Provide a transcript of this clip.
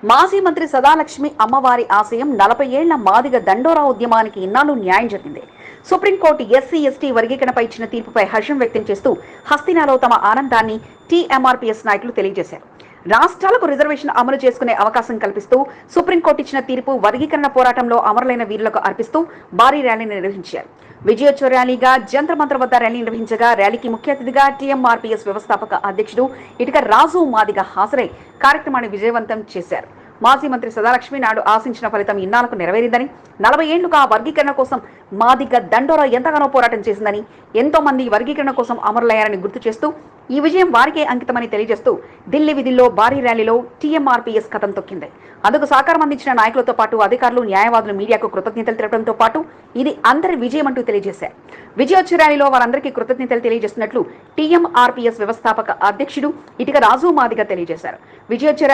మాజీ మంత్రి సదాలక్ష్మి అమ్మవారి ఆశయం 40 ఏళ్ల మాదిగ దండోరా ఉద్యమానికి ఇన్నాళ్ళు న్యాయం జరిగింది. సుప్రీంకోర్టు ఎస్సీ ఎస్టీ వర్గీకరణపై ఇచ్చిన తీర్పుపై హర్షం వ్యక్తం చేస్తూ హస్తినాలో తమ ఆనందాన్ని టీఎంఆర్పీఎస్ నాయకులు తెలియజేశారు. రాష్ట్రాలకు రిజర్వేషన్ అమలు చేసుకునే అవకాశం కల్పిస్తూ సుప్రీంకోర్టు ఇచ్చిన తీర్పు వర్గీకరణ పోరాటంలో అమరులైన వీరులకు అర్పిస్తూ భారీ ర్యాలీని నిర్వహించారు. విజయోత్సవ ర్యాలీగా జంతర్ మంతర్ వద్ద ర్యాలీ నిర్వహించగా ర్యాలీకి ముఖ్య అతిథిగా టీఎంఆర్పీఎస్ వ్యవస్థాపక అధ్యక్షుడు ఇటుక రాజు మాదిగ హాజరై కార్యక్రమాన్ని విజయవంతం చేశారు. మాజీ మంత్రి సదాలక్ష్మి నాడు ఆశించిన ఫలితం ఇన్నాళ్లకు నెరవేరిందని, 40 ఏళ్లుగా వర్గీకరణ కోసం మాదిగ దండోరా ఎంతగానో పోరాటం చేసిందని, ఎంతో మంది వర్గీకరణ కోసం అమరులయ్యారని గుర్తు చేస్తూ ఈ విజయం వారికే అంకితమని తెలియజేస్తూ ఢిల్లీ విధుల్లో భారీ ర్యాలీలో టీఎంఆర్పీఎస్ కథం తొక్కింది. అందుకు సహకారం అందించిన నాయకులతో పాటు అధికారులు, న్యాయవాదులు మీడియాకు కృతజ్ఞతలు తెలపడంతో పాటు ఇది అందరి విజయం అంటూ తెలియజేశారు. విజయోత్సవ ర్యాలీలో వారందరికీ కృతజ్ఞతలు తెలియజేస్తున్నట్లు టీఎంఆర్పీఎస్ వ్యవస్థాపక అధ్యక్షుడు ఇటుక రాజు మాదిగ తెలియజేశారు. విజయోత్సవ